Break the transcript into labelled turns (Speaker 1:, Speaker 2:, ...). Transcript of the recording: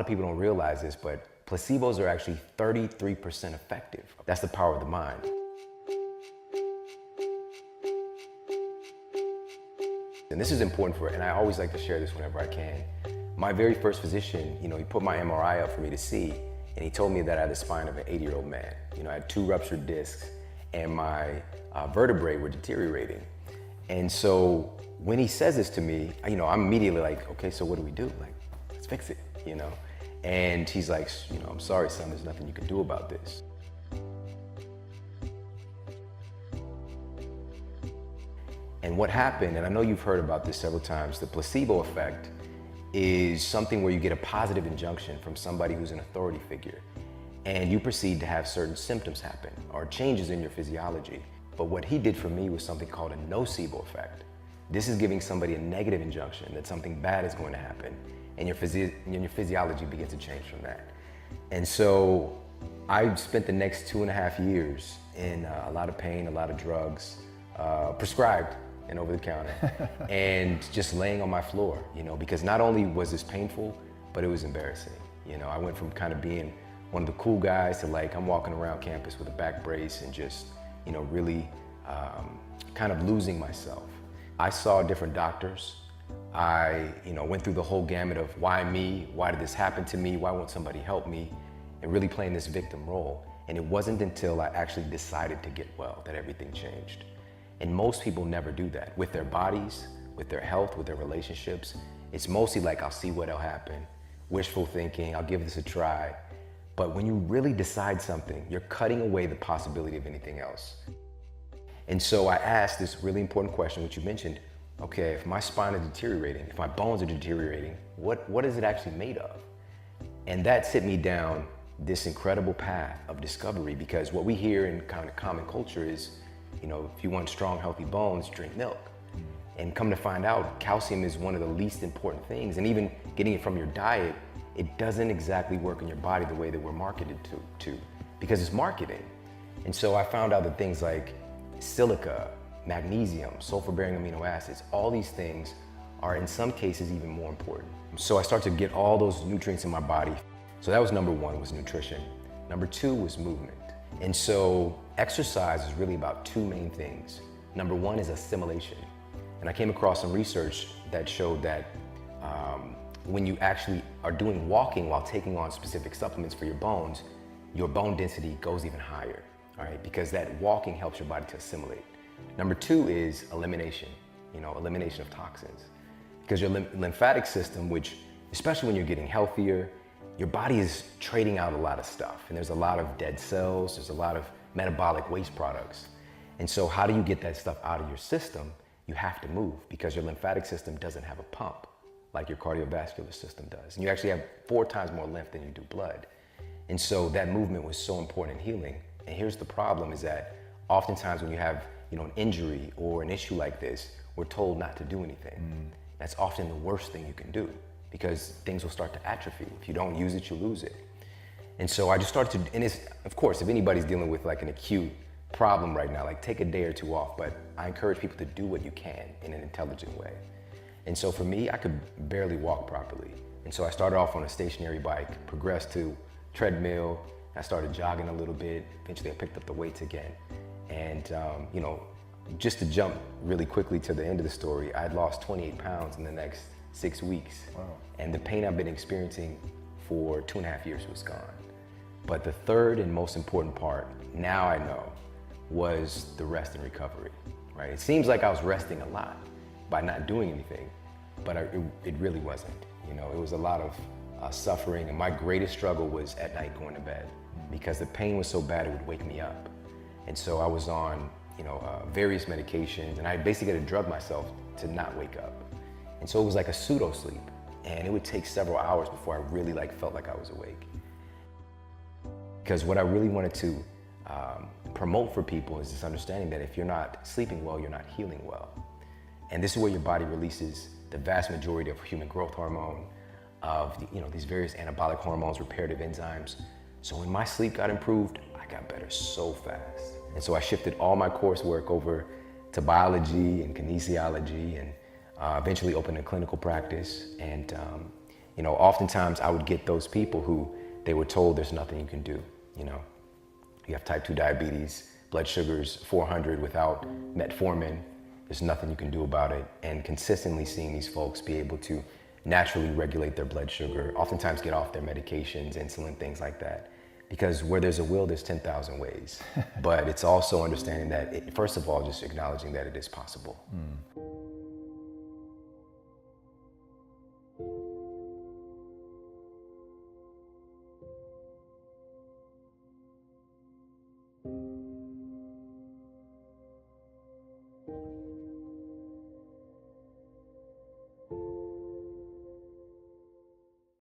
Speaker 1: people don't realize this, but placebos are actually 33% effective. That's the power of the mind. And this is important and I always like to share this whenever I can. My very first physician, he put my MRI up for me to see, and he told me that I had the spine of an 80-year-old man. I had 2 ruptured discs, and my vertebrae were deteriorating. And so when he says this to me, I'm immediately like, okay, so what do we do? Like, let's fix it, And he's like, I'm sorry, son, there's nothing you can do about this. And what happened, and I know you've heard about this several times, the placebo effect is something where you get a positive injunction from somebody who's an authority figure, and you proceed to have certain symptoms happen or changes in your physiology. But what he did for me was something called a nocebo effect. This is giving somebody a negative injunction that something bad is going to happen, and your physiology begins to change from that. And so I spent the next 2.5 years in a lot of pain, a lot of drugs, prescribed and over the counter, and just laying on my floor, because not only was this painful, but it was embarrassing. I went from kind of being one of the cool guys to like, I'm walking around campus with a back brace and just, really kind of losing myself. I saw different doctors. I, went through the whole gamut of why me? Why did this happen to me? Why won't somebody help me? And really playing this victim role. And it wasn't until I actually decided to get well that everything changed. And most people never do that with their bodies, with their health, with their relationships. It's mostly like, I'll see what'll happen. Wishful thinking, I'll give this a try. But when you really decide something, you're cutting away the possibility of anything else. And so I asked this really important question, which you mentioned, okay, if my spine is deteriorating, if my bones are deteriorating, what is it actually made of? And that set me down this incredible path of discovery, because what we hear in kind of common culture is, if you want strong, healthy bones, drink milk. And come to find out, calcium is one of the least important things. And even getting it from your diet, it doesn't exactly work in your body the way that we're marketed to because it's marketing. And so I found out that things like silica, magnesium, sulfur-bearing amino acids, all these things are in some cases even more important. So I started to get all those nutrients in my body. So that was number 1, was nutrition. Number 2 was movement. And so exercise is really about 2 main things. Number 1 is assimilation. And I came across some research that showed that when you actually are doing walking while taking on specific supplements for your bones, your bone density goes even higher, all right? Because that walking helps your body to assimilate. Number 2 is elimination, elimination of toxins. Because your lymphatic system, which, especially when you're getting healthier, your body is trading out a lot of stuff. And there's a lot of dead cells, there's a lot of metabolic waste products. And so how do you get that stuff out of your system? You have to move, because your lymphatic system doesn't have a pump like your cardiovascular system does. And you actually have 4 times more lymph than you do blood. And so that movement was so important in healing. And here's the problem, is that oftentimes when you have an injury or an issue like this, we're told not to do anything. That's often the worst thing you can do, because things will start to atrophy. If you don't use it, you lose it. And so I just started to, and it's, of course, if anybody's dealing with like an acute problem right now, like take a day or 2 off, but I encourage people to do what you can in an intelligent way. And so for me, I could barely walk properly. And so I started off on a stationary bike, progressed to treadmill, I started jogging a little bit, eventually I picked up the weights again. And just to jump really quickly to the end of the story, I had lost 28 pounds in the next 6 weeks. Wow. And the pain I've been experiencing for 2.5 years was gone. But the third and most important part, now I know, was the rest and recovery, right? It seems like I was resting a lot by not doing anything, but it really wasn't. It was a lot of suffering, and my greatest struggle was at night going to bed, because the pain was so bad it would wake me up. And so I was on various medications, and I basically had to drug myself to not wake up. And so it was like a pseudo sleep, and it would take several hours before I really felt like I was awake. Because what I really wanted to promote for people is this understanding that if you're not sleeping well, you're not healing well. And this is where your body releases the vast majority of human growth hormone, of these various anabolic hormones, reparative enzymes. So when my sleep got improved, I got better so fast. And so I shifted all my coursework over to biology and kinesiology, and eventually opened a clinical practice. And You know, oftentimes I would get those people who they were told there's nothing you can do. You know, you have type 2 diabetes, blood sugars 400 without metformin, there's nothing you can do about it. And consistently seeing these folks be able to naturally regulate their blood sugar, oftentimes get off their medications, insulin, things like that. Because where there's a will, there's 10,000 ways. But it's also understanding that, first of all, just acknowledging that it is possible.